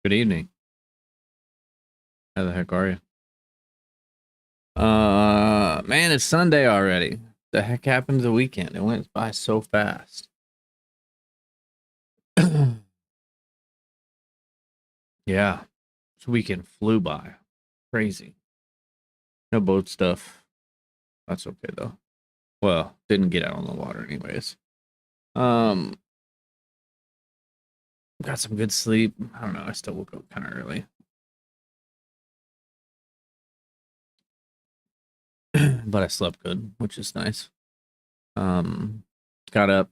Good evening. How the heck are you? Man, it's Sunday already. The heck happened to the weekend? It went by so fast. Yeah, this weekend flew by. Crazy. No boat stuff. That's okay though. Well, didn't get out on the water anyways. Um, got some good sleep. I don't know. I still woke up kind of early, but I slept good, which is nice. Um, got up,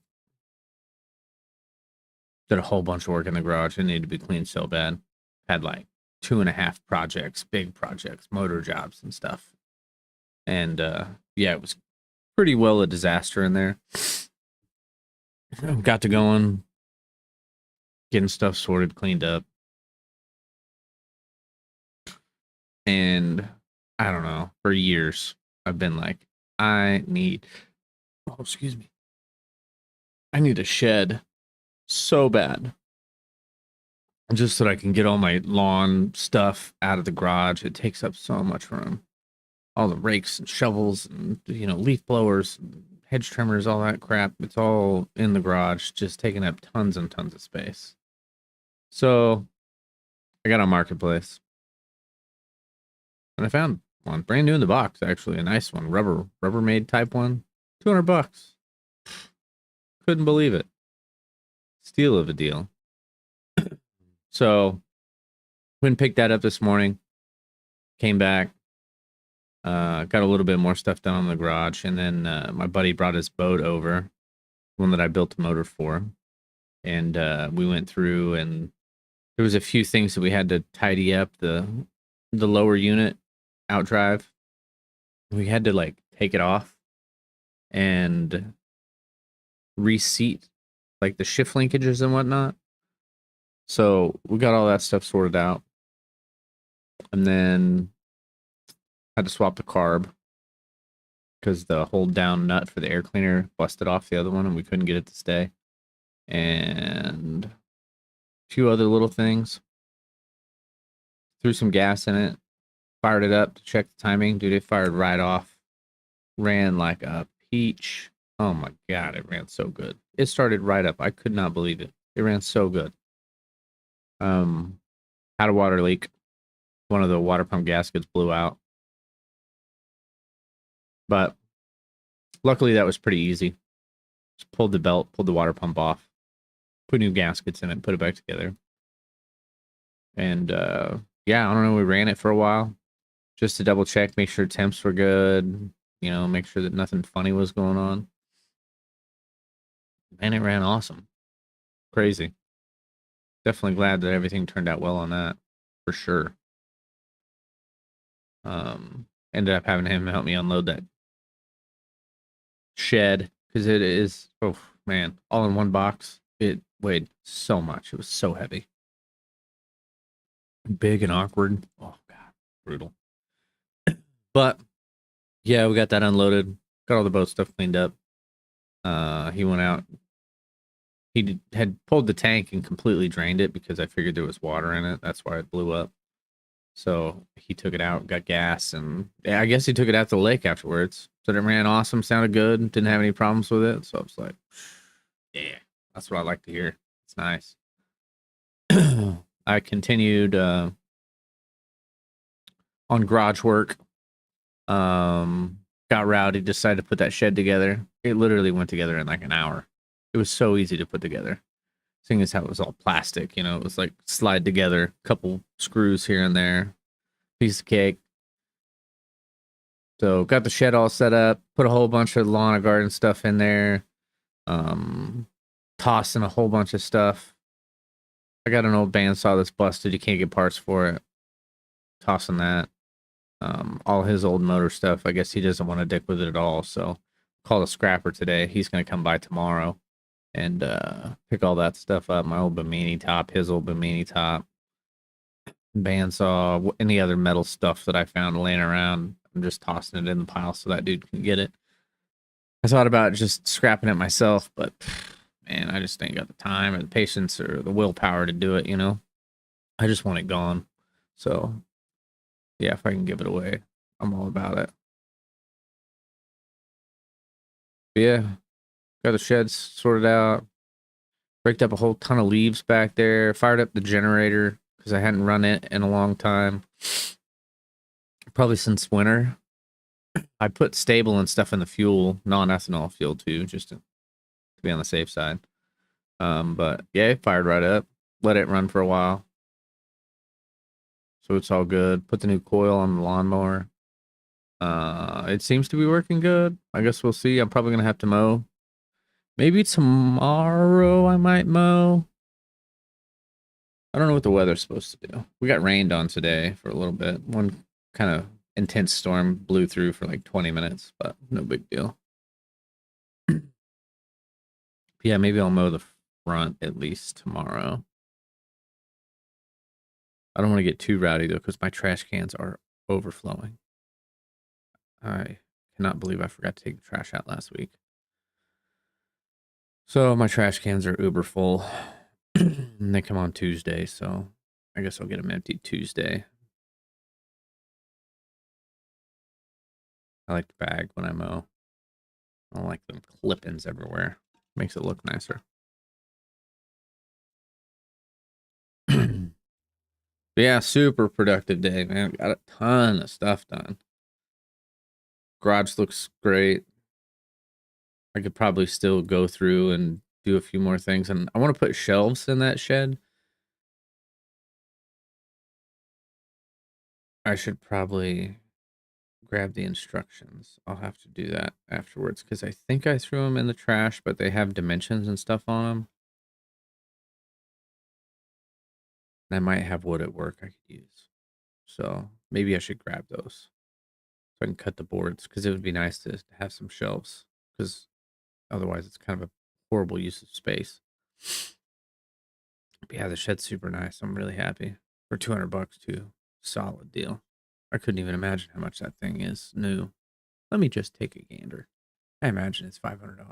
did a whole bunch of work in the garage. It needed to be cleaned so bad. Had like 2.5 projects, big projects, motor jobs and stuff. And yeah, it was pretty well a disaster in there. Got to going, getting stuff sorted, cleaned up, and I don't know. For years, I've been like, I need. Oh, excuse me. I need a shed so bad, just so that I can get all my lawn stuff out of the garage. It takes up so much room. All the rakes and shovels and leaf blowers, hedge trimmers, all that crap. It's all in the garage, just taking up tons and tons of space. So I got on Marketplace and I found one brand new in the box, actually a nice one, Rubbermaid type one, $200. Couldn't believe it. Steal of a deal. So went and picked that up this morning. Came back, got a little bit more stuff done on the garage, and then my buddy brought his boat over, one that I built a motor for, and we went through, and there was a few things that we had to tidy up. The lower unit outdrive, we had to like take it off and reseat like the shift linkages and whatnot. So we got all that stuff sorted out, and then had to swap the carb because the hold down nut for the air cleaner busted off the other one and we couldn't get it to stay. And a few other little things. Threw some gas in it, fired it up to check the timing. Dude, it fired right off. Ran like a peach. Oh my God, it ran so good. It started right up. I could not believe it. It ran so good. Had a water leak. One of the water pump gaskets blew out. But luckily that was pretty easy. Just pulled the belt, pulled the water pump off, put new gaskets in it, put it back together. And yeah, I don't know, we ran it for a while just to double check, make sure temps were good, make sure that nothing funny was going on. And it ran awesome. Crazy. Definitely glad that everything turned out well on that, for sure. Ended up having him help me unload that shed because it is, oh man, all in one box. It weighed so much. It was so heavy, big and awkward. Oh God, brutal. But yeah, we got that unloaded. Got all the boat stuff cleaned up. He went out. Had pulled the tank and completely drained it because I figured there was water in it. That's why it blew up. So he took it out, got gas, and yeah, I guess he took it out to the lake afterwards. So it ran awesome, sounded good, didn't have any problems with it. So I was like, yeah, that's what I like to hear. It's nice. I continued on garage work. Got rowdy, decided to put that shed together. It literally went together in like an hour. It was so easy to put together. Seeing as how it was all plastic, it was like slide together, couple screws here and there, piece of cake. So got the shed all set up, put a whole bunch of lawn and garden stuff in there, tossing a whole bunch of stuff. I got an old bandsaw that's busted. You can't get parts for it. Tossing that. All his old motor stuff. I guess he doesn't want to dick with it at all. So called a scrapper today. He's going to come by tomorrow and pick all that stuff up. My old Bimini top, his old Bimini top, bandsaw, any other metal stuff that I found laying around. I'm just tossing it in the pile so that dude can get it. I thought about just scrapping it myself, but man, I just ain't got the time or the patience or the willpower to do it, I just want it gone. So yeah, if I can give it away, I'm all about it. But yeah, got the sheds sorted out. Raked up a whole ton of leaves back there. Fired up the generator because I hadn't run it in a long time, probably since winter. I put stable and stuff in the fuel, non-ethanol fuel too, just to be on the safe side. But yeah, it fired right up. Let it run for a while, so it's all good. Put the new coil on the lawnmower. It seems to be working good. I guess we'll see. I'm probably gonna have to mow. Maybe tomorrow I might mow. I don't know what the weather's supposed to do. We got rained on today for a little bit. One kind of intense storm blew through for like 20 minutes, but no big deal. Yeah, maybe I'll mow the front at least tomorrow. I don't want to get too rowdy though, because my trash cans are overflowing. I cannot believe I forgot to take the trash out last week. So my trash cans are uber full. And they come on Tuesday, so I guess I'll get them emptied Tuesday. I like to bag when I mow. I don't like them clippings everywhere. Makes it look nicer. Yeah, super productive day, man. Got a ton of stuff done. Garage looks great. I could probably still go through and do a few more things. And I want to put shelves in that shed. I should probably grab the instructions. I'll have to do that afterwards because I think I threw them in the trash, but they have dimensions and stuff on them. And I might have wood at work I could use. So maybe I should grab those so I can cut the boards because it would be nice to have some shelves because otherwise it's kind of a horrible use of space. But yeah, the shed's super nice. I'm really happy for 200 bucks too. Solid deal. I couldn't even imagine how much that thing is new. Let me just take a gander. I imagine it's $500.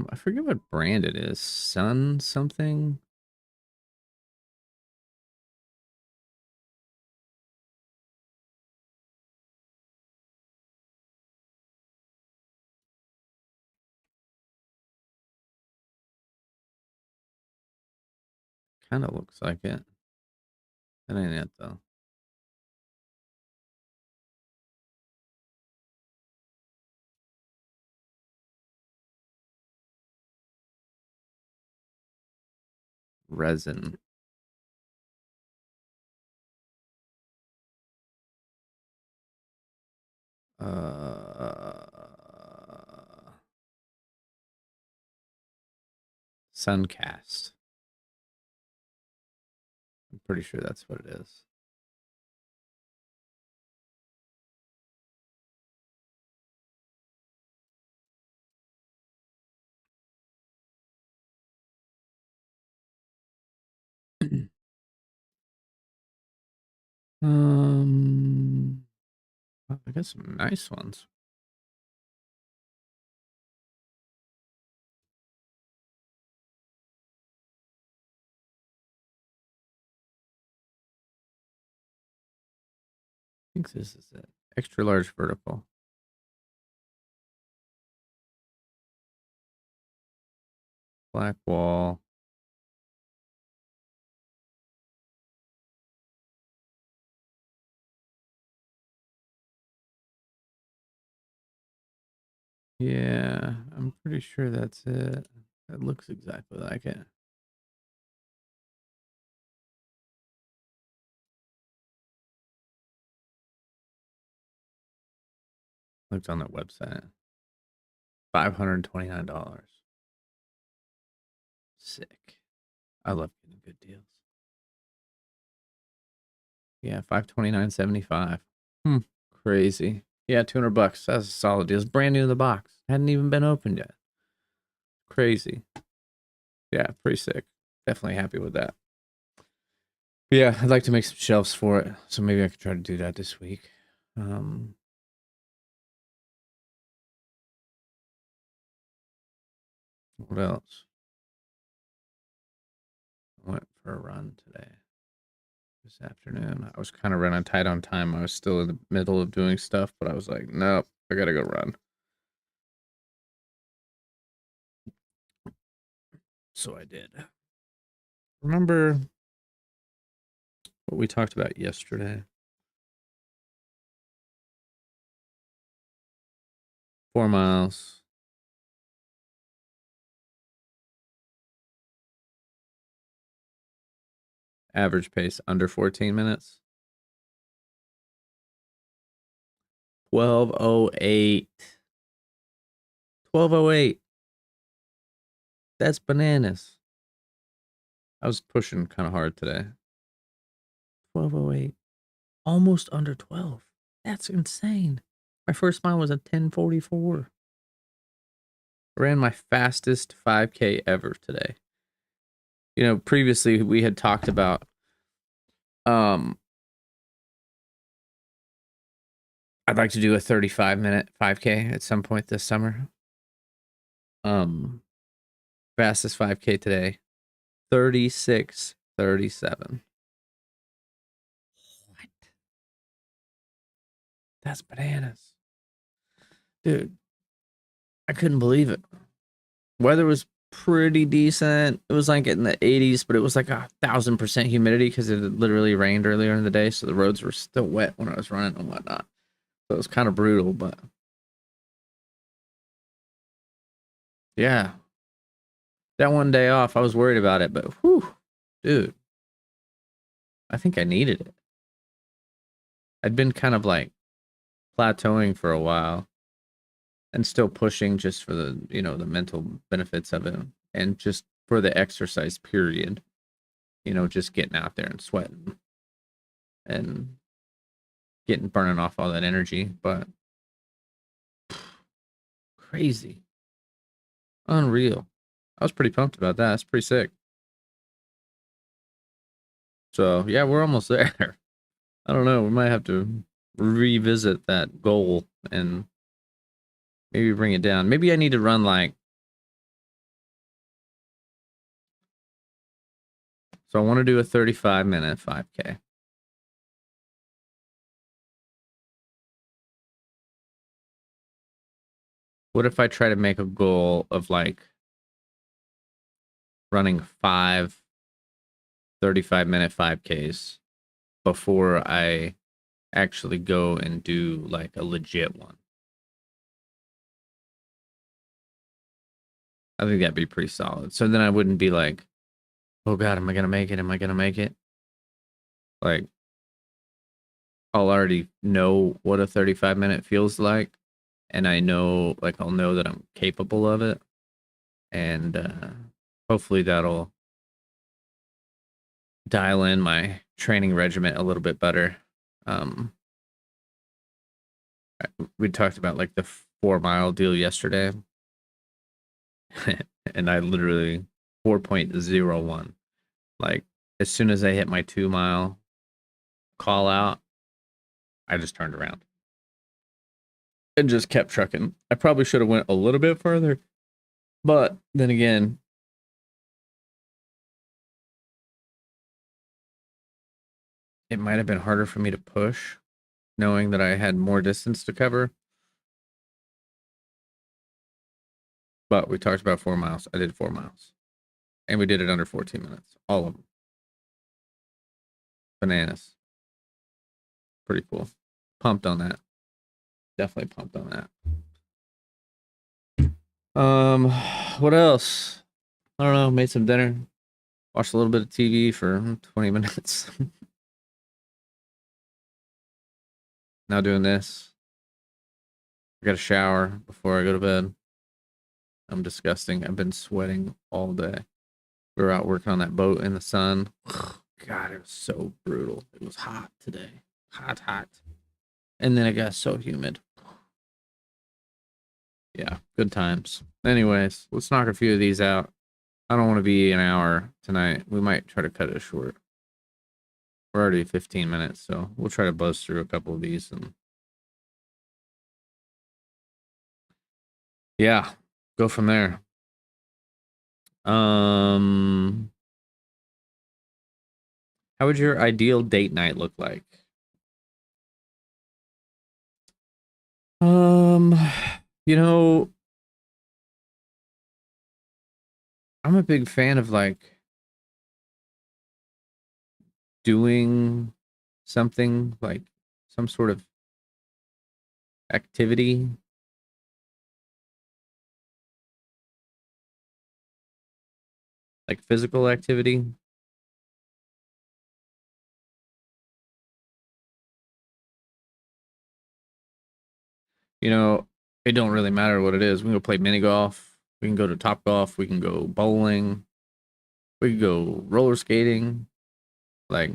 I forget what brand it is. Sun something. Kind of looks like it. That ain't it though. Resin. Uh, Suncast. I'm pretty sure that's what it is. I got some nice ones. I think this is it. Extra large vertical. Black wall. Yeah, I'm pretty sure that's it. That looks exactly like it. Looked on that website. $529. Sick. I love getting good deals. Yeah, 529.75. Crazy. Yeah, 200 bucks. That's a solid deal. It's brand new in the box. Hadn't even been opened yet. Crazy. Yeah, pretty sick. Definitely happy with that. But yeah, I'd like to make some shelves for it. So maybe I could try to do that this week. Um, what else? I went for a run today. This afternoon. I was kind of running tight on time. I was still in the middle of doing stuff, but I was like, nope, I gotta go run. So I did. Remember what we talked about yesterday? 4 miles. Average pace under 14 minutes. 12:08. 12:08. That's bananas. I was pushing kind of hard today. 12:08. Almost under 12. That's insane. My first mile was a 10:44. I ran my fastest 5K ever today. You know, previously we had talked about I'd like to do a 35-minute 5K at some point this summer. Fastest 5K today, 36:37. What? That's bananas. Dude, I couldn't believe it. Weather was pretty decent. It was like in the 80s, but it was like 1,000% humidity because it had literally rained earlier in the day, so the roads were still wet when I was running and whatnot. So it was kind of brutal, but yeah. That one day off, I was worried about it, but whew, dude, I think I needed it. I'd been kind of like plateauing for a while and still pushing just for the, you know, the mental benefits of it and just for the exercise period, you know, just getting out there and sweating and getting burning off all that energy. But crazy, unreal. I was pretty pumped about that. That's pretty sick. So yeah, we're almost there. I don't know. We might have to revisit that goal and maybe bring it down. Maybe I need to run like, so I want to do a 35-minute 5K. What if I try to make a goal of like running 35-minute 5Ks before I actually go and do like a legit one? I think that'd be pretty solid. So then I wouldn't be like, oh God, am I gonna make it? Am I gonna make it? Like, I'll already know what a 35-minute feels like. And I know, like, I'll know that I'm capable of it. And hopefully that'll dial in my training regimen a little bit better. Um, we talked about like the 4 mile deal yesterday. And I literally 4.01. Like, as soon as I hit my 2 mile call out, I just turned around and just kept trucking. I probably should have went a little bit further, but then again, it might have been harder for me to push knowing that I had more distance to cover. But we talked about 4 miles. I did 4 miles. And we did it under 14 minutes. All of them. Bananas. Pretty cool. Pumped on that. Definitely pumped on that. What else? I don't know. Made some dinner. Watched a little bit of TV for 20 minutes. Now doing this. I got a shower before I go to bed. I'm disgusting. I've been sweating all day. We were out working on that boat in the sun. God, it was so brutal. It was hot today. Hot, hot. And then it got so humid. Yeah, good times. Anyways, let's knock a few of these out. I don't want to be an hour tonight. We might try to cut it short. We're already 15 minutes, so we'll try to buzz through a couple of these and Yeah, go from there. Um, how would your ideal date night look like? Um, you know, I'm a big fan of like doing something like some sort of activity, like physical activity. It don't really matter what it is. We can go play mini golf. We can go to Top Golf. We can go bowling. We can go roller skating. Like,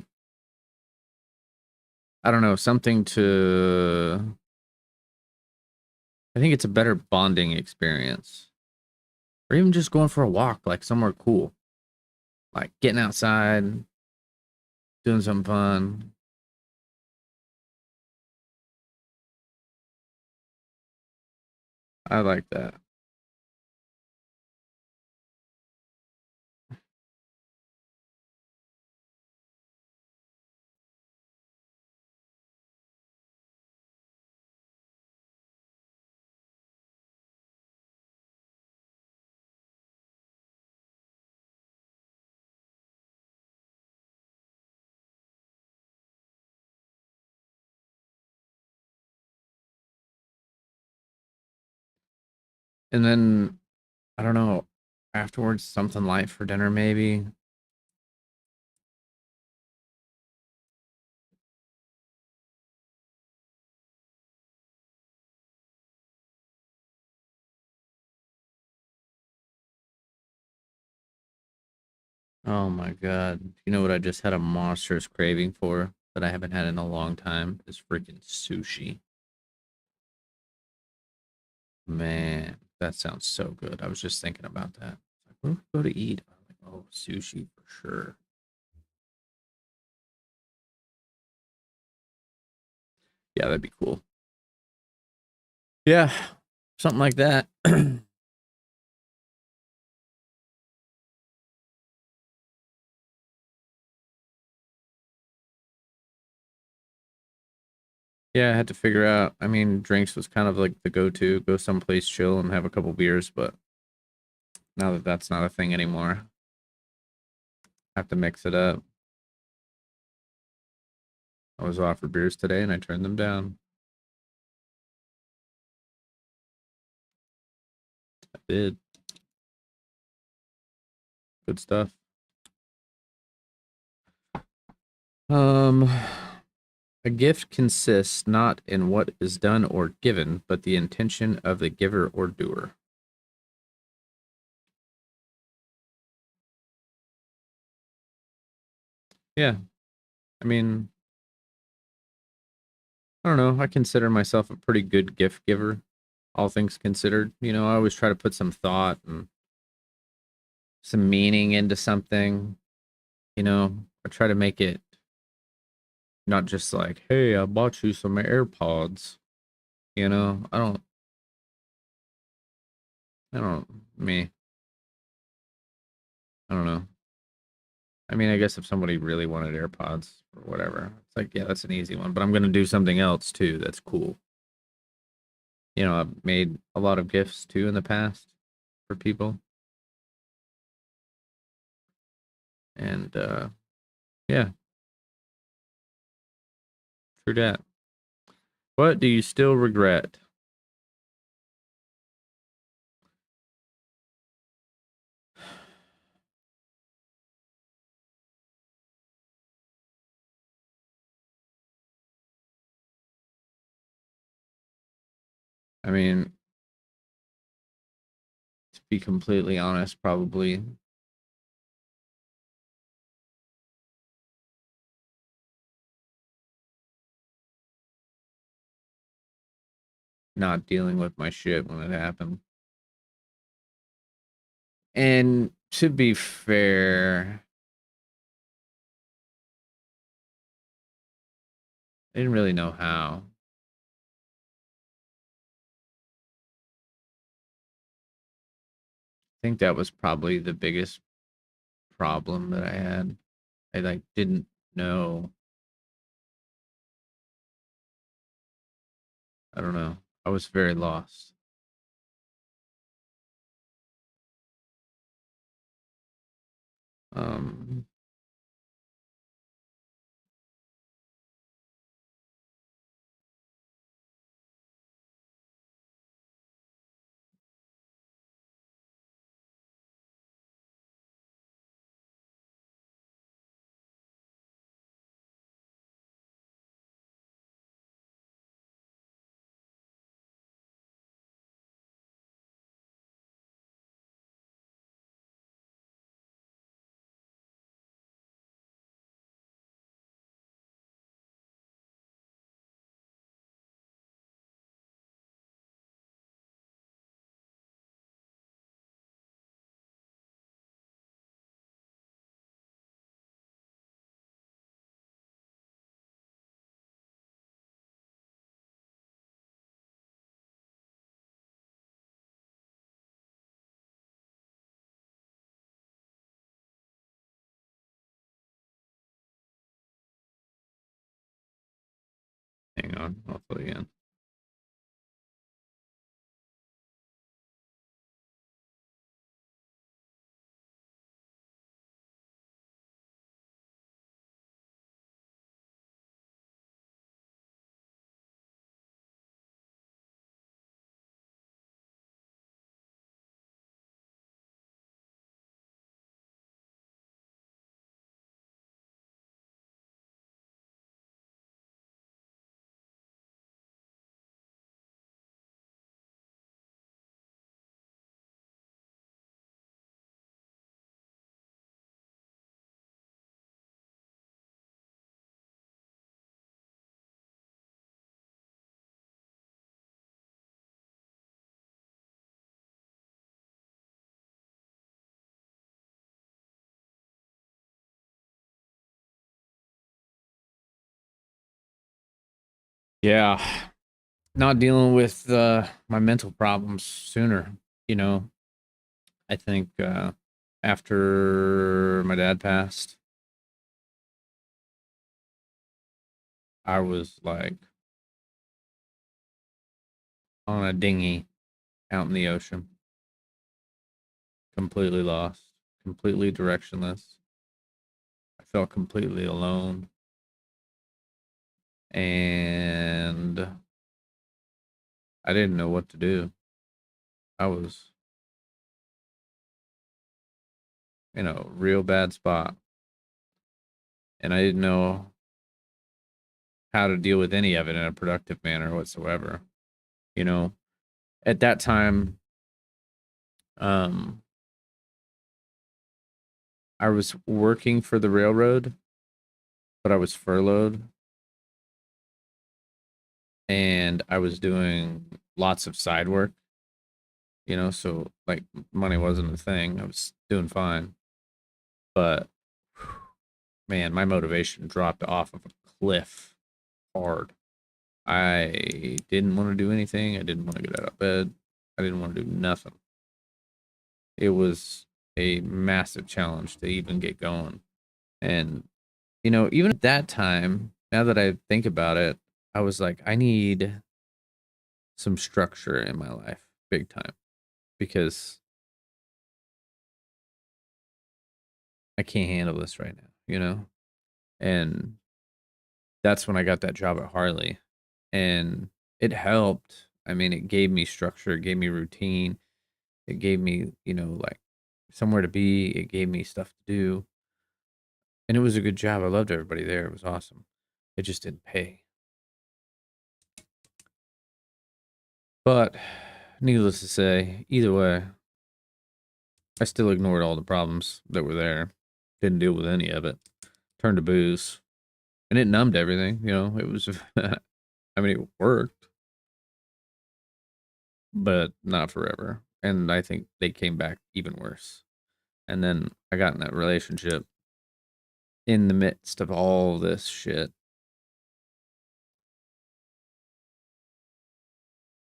I don't know, something to. I think it's a better bonding experience. Or even just going for a walk, like somewhere cool. Like getting outside, doing something fun. I like that. And then, I don't know, afterwards, something light for dinner, maybe. Oh my God. You know what I just had a monstrous craving for that I haven't had in a long time? Is freaking sushi. Man, that sounds so good. I was just thinking about that. Like, where would we go to eat? I'm like, oh, sushi for sure. Yeah, that'd be cool. Yeah, something like that. Yeah, I had to figure out. I mean, drinks was kind of like the go-to. Go someplace chill and have a couple beers, but now that that's not a thing anymore, I have to mix it up. I was offered beers today and I turned them down. I did. Good stuff. Um, a gift consists not in what is done or given, but the intention of the giver or doer. Yeah, I mean, I don't know. I consider myself a pretty good gift giver, all things considered. I always try to put some thought and some meaning into something. I try to make it not just like, hey, I bought you some AirPods. Me, I don't know. I mean, I guess if somebody really wanted AirPods or whatever, it's like, yeah, that's an easy one, but I'm going to do something else too that's cool. I've made a lot of gifts too in the past for people. And yeah, true that. What do you still regret? I mean, to be completely honest, probably not dealing with my shit when it happened. And to be fair, I didn't really know how. think that was probably the biggest problem that I had. I like didn't know. I don't know. I was very lost. Um, hang on, I'll play again. Yeah, not dealing with my mental problems sooner. You know, I think after my dad passed, I was like on a dinghy out in the ocean, completely lost, completely directionless. I felt completely alone, and I didn't know what to do. I was in a real bad spot, and I didn't know how to deal with any of it in a productive manner whatsoever. You know, at that time, um, I was working for the railroad, but I was furloughed and I was doing lots of side work, so like money wasn't a thing. I was doing fine, but man, my motivation dropped off of a cliff hard. I didn't want to do anything. I didn't want to get out of bed. I didn't want to do nothing. It was a massive challenge to even get going. And, even at that time, now that I think about it, I was like, I need some structure in my life big time because I can't handle this right now. And that's when I got that job at Harley. And it helped. I mean, it gave me structure, it gave me routine, it gave me, like somewhere to be, it gave me stuff to do. And it was a good job. I loved everybody there. It was awesome. It just didn't pay. But needless to say, either way, I still ignored all the problems that were there. Didn't deal with any of it. Turned to booze. And it numbed everything. It was, I mean, it worked, but not forever. And I think they came back even worse. And then I got in that relationship in the midst of all this shit.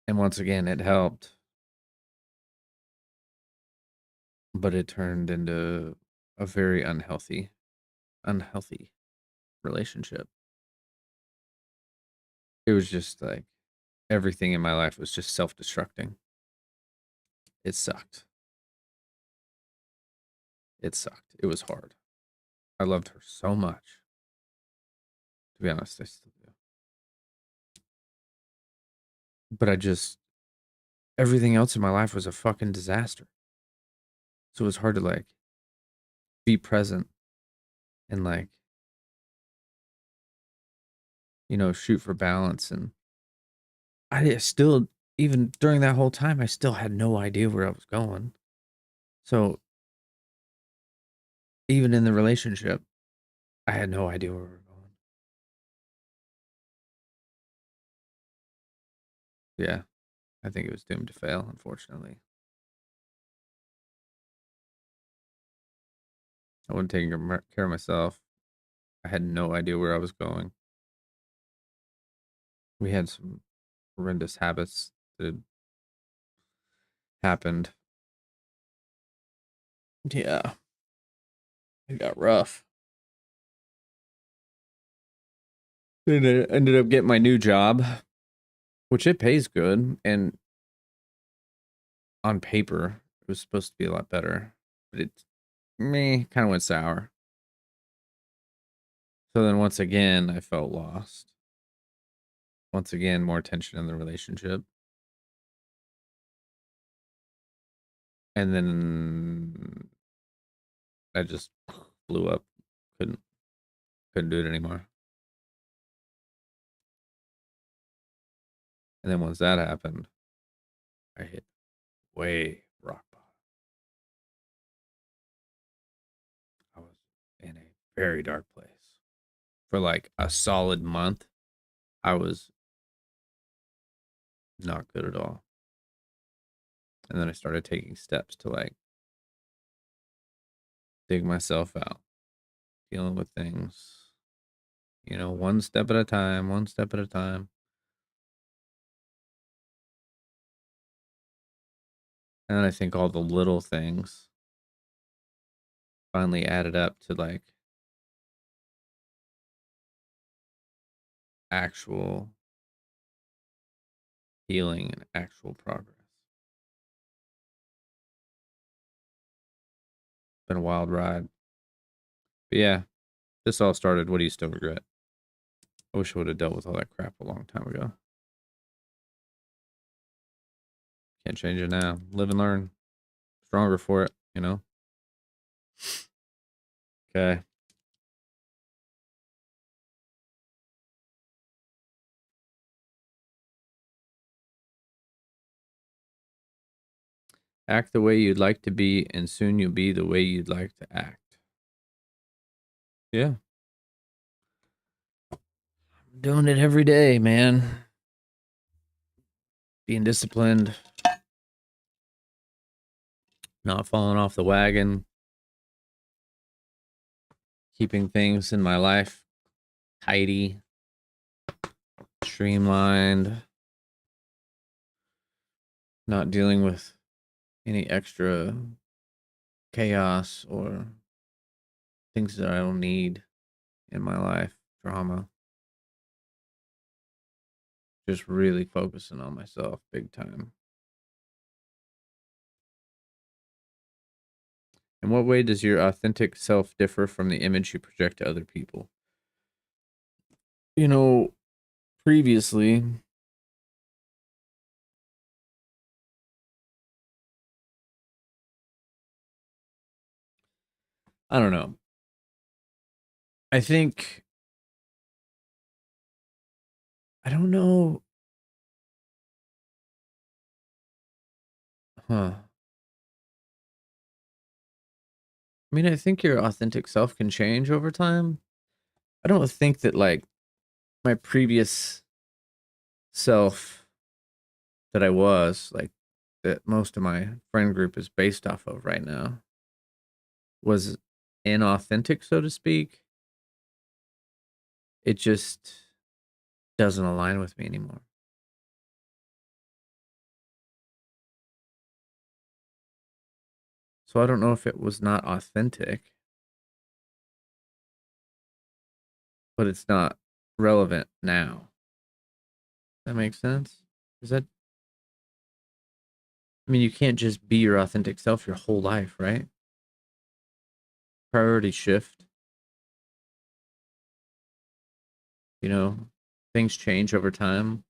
And once again, it helped. but it turned into a very unhealthy relationship. It was just like everything in my life was just self-destructing. It sucked. It sucked. It was hard. I loved her so much. To be honest, I still do. But everything else in my life was a fucking disaster. So it was hard to like be present and like, shoot for balance. And I still, even during that whole time, I still had no idea where I was going. So even in the relationship, I had no idea where we were going. Yeah, I think it was doomed to fail, unfortunately. I wasn't taking care of myself. I had no idea where I was going. We had some horrendous habits that happened. Yeah, it got rough. Then I ended up getting my new job, which it pays good, and on paper it was supposed to be a lot better, but it kind of went sour. So then once again, I felt lost. Once again, more tension in the relationship. And then I just blew up. Couldn't couldn't do it anymore. And then once that happened, I hit way rock bottom. I was in a very dark place. For like a solid month, I was not good at all. And then I started taking steps to like dig myself out, dealing with things, one step at a time, one step at a time. And then I think all the little things finally added up to like actual healing and actual progress. Been a wild ride. But yeah, this all started. What do you still regret? I wish I would have dealt with all that crap a long time ago. Can't change it now. Live and learn. Stronger for it. Okay. Act the way you'd like to be, and soon you'll be the way you'd like to act. Yeah. I'm doing it every day, man. Being disciplined, not falling off the wagon, keeping things in my life tidy, streamlined, not dealing with any extra chaos or things that I don't need in my life, drama. Just really focusing on myself big time. In what way does your authentic self differ from the image you project to other people? You know, previously, I don't know. I think, I don't know. Huh. I mean, I think your authentic self can change over time. I don't think that like my previous self that I was, like that most of my friend group is based off of right now, was inauthentic, so to speak. It just doesn't align with me anymore. So I don't know if it was not authentic, but it's not relevant now. That makes sense? Is that, I mean, you can't just be your authentic self your whole life, right? Priorities shift, you know, things change over time.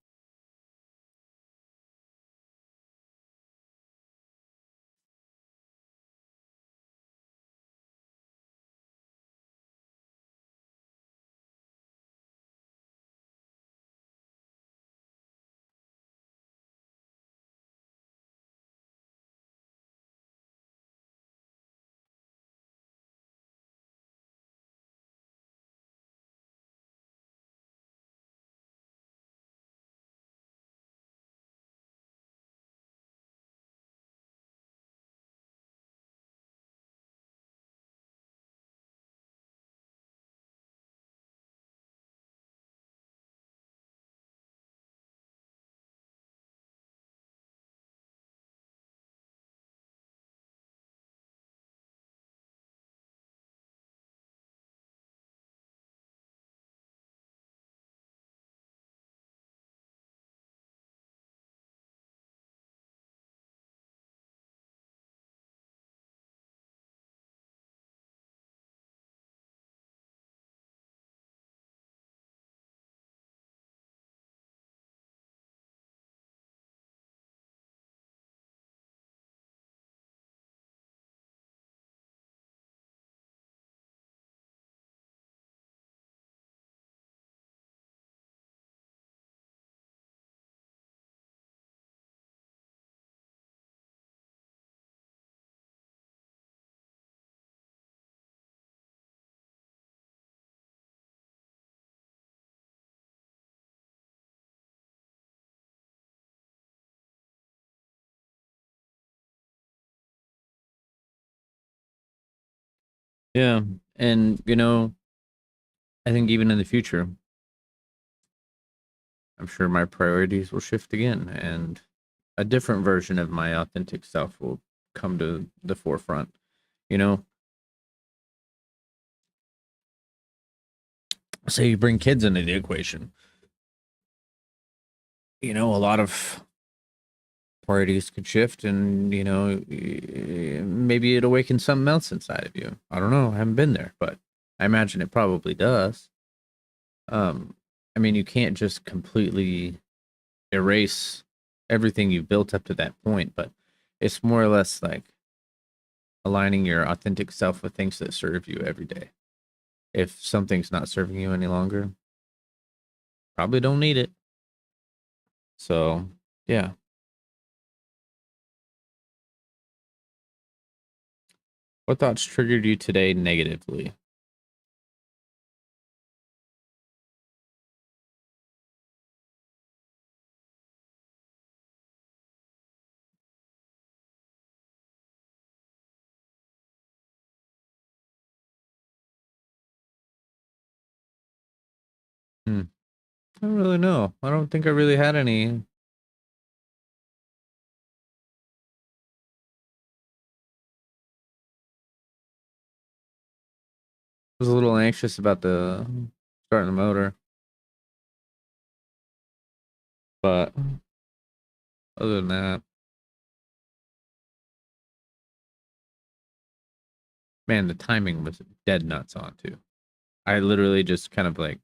Yeah. And, I think even in the future, I'm sure my priorities will shift again and a different version of my authentic self will come to the forefront. You know, say you bring kids into the equation, a lot of priorities could shift and, maybe it awakens something else inside of you. I don't know. I haven't been there, but I imagine it probably does. Um, I mean, you can't just completely erase everything you've built up to that point, but it's more or less like aligning your authentic self with things that serve you every day. If something's not serving you any longer, probably don't need it. So, yeah. What thoughts triggered you today negatively? Hmm. I don't really know. I don't think I really had any. I was a little anxious about the starting the motor, but other than that, man, the timing was dead nuts on too. I literally just kind of like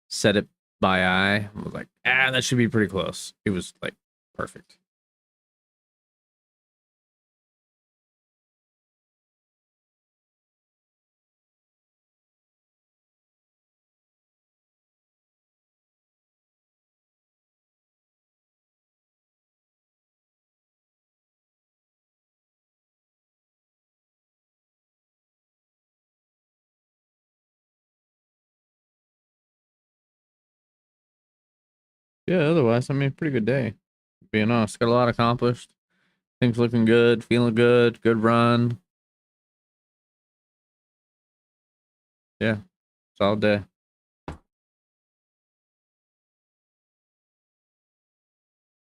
set it by eye. I was like, that should be pretty close. It was like perfect. Yeah, otherwise, I mean, pretty good day. Being honest, got a lot accomplished. Things looking good, feeling good, good run. Yeah, solid day.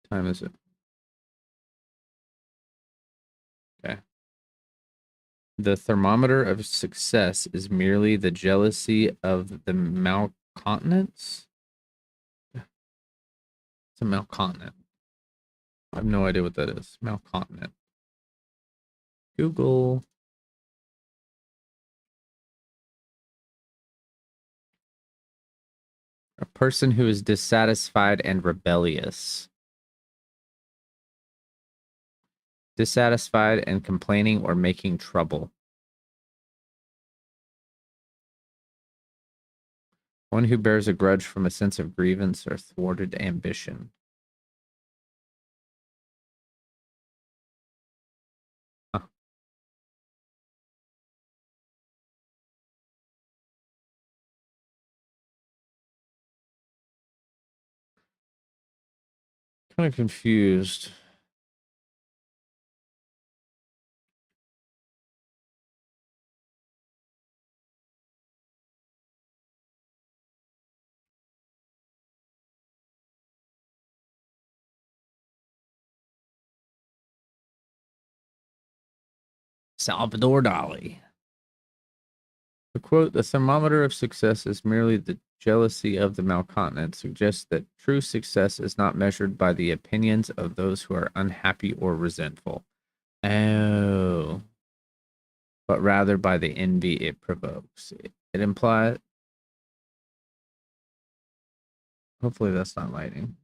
Time is it? Okay. The thermometer of success is merely the jealousy of the malcontents. It's a malcontinent. I have no idea what that is. Malcontinent. Google. A person who is dissatisfied and rebellious. Dissatisfied and complaining or making trouble. One who bears a grudge from a sense of grievance or thwarted ambition. Huh. Kind of confused. Salvador Dali. The quote, the thermometer of success is merely the jealousy of the malcontinent, suggests that true success is not measured by the opinions of those who are unhappy or resentful. Oh. But rather by the envy it provokes. It implies. Hopefully that's not lighting.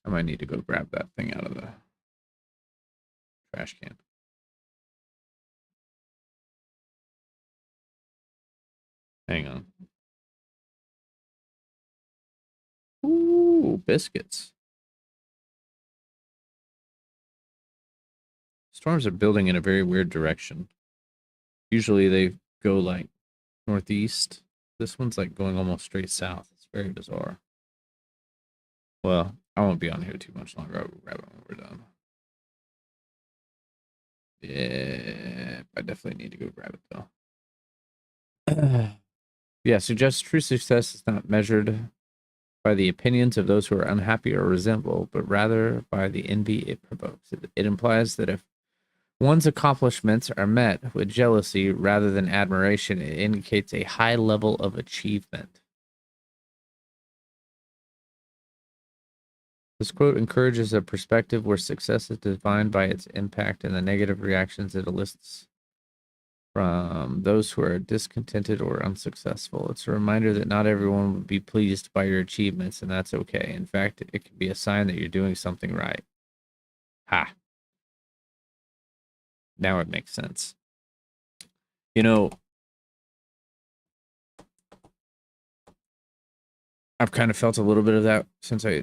I might need to go grab that thing out of the trash can. Hang on. Ooh, biscuits. Storms are building in a very weird direction. Usually they go like northeast. This one's like going almost straight south. It's very bizarre. Well, I won't be on here too much longer. I'll grab it when we're done. Yeah, I definitely need to go grab it though. Yeah, suggests true success is not measured by the opinions of those who are unhappy or resentful, but rather by the envy it provokes. It implies that if one's accomplishments are met with jealousy rather than admiration, it indicates a high level of achievement. This quote encourages a perspective where success is defined by its impact and the negative reactions it elicits from those who are discontented or unsuccessful. It's a reminder that not everyone will be pleased by your achievements, and that's okay. In fact, it can be a sign that you're doing something right. Ha. Now it makes sense. You know, I've kind of felt a little bit of that since I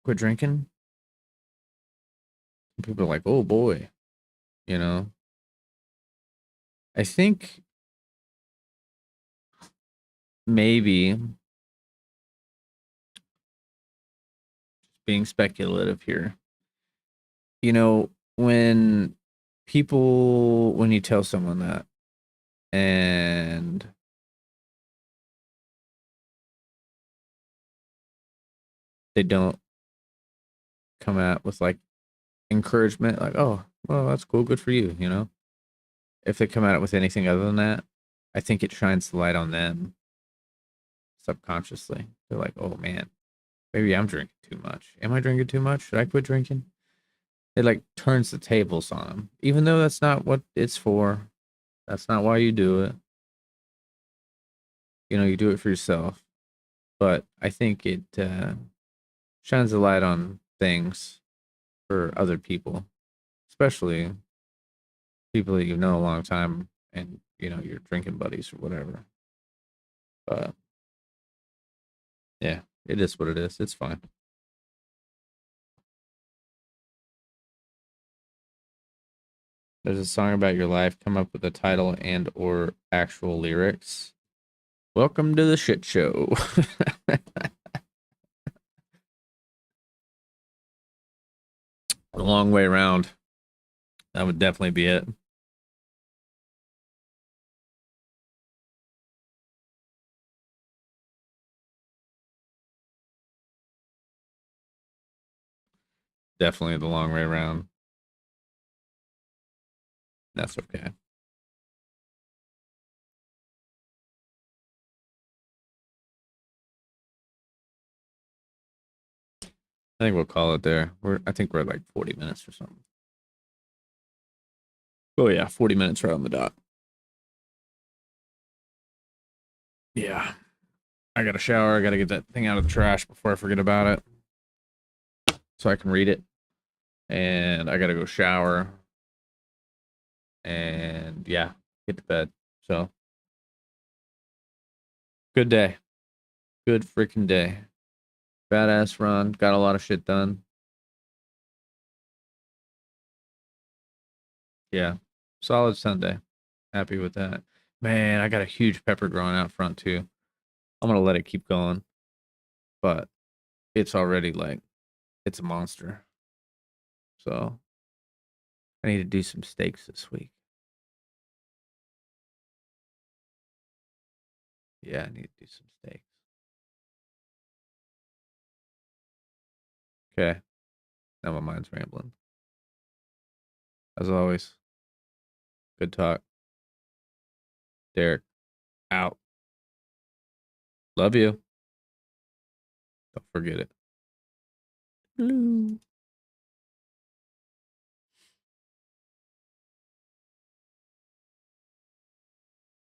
quit drinking. People are like, oh boy, you know. I think maybe being speculative here. You know, when when you tell someone that and they don't come out with like encouragement, like, oh, well, that's cool, good for you, you know? If they come at it with anything other than that, I think it shines the light on them subconsciously. They're like, oh man, maybe I'm drinking too much. Am I drinking too much? Should I quit drinking? It like turns the tables on them, even though that's not what it's for. That's not why you do it. You know, you do it for yourself. But I think it shines a light on things for other people, especially people that you've known a long time and, you know, your drinking buddies or whatever. But yeah, it is what it is. It's fine. There's a song about your life. Come up with a title and or actual lyrics. Welcome to the shit show. A long way around. That would definitely be it. Definitely the long way around. That's okay. I think we'll call it there. I think we're at like 40 minutes or something. Oh yeah, 40 minutes right on the dot. Yeah. I got to shower. I got to get that thing out of the trash before I forget about it so I can read it. And I got to go shower. And yeah, get to bed. So good day. Good freaking day. Badass run. Got a lot of shit done. Yeah. Solid Sunday. Happy with that. Man, I got a huge pepper growing out front too. I'm going to let it keep going. But it's already like, it's a monster. So I need to do some steaks this week. Yeah, I need to do some steaks. Okay. Now my mind's rambling. As always, good talk. Derek, out. Love you. Don't forget it. Hello.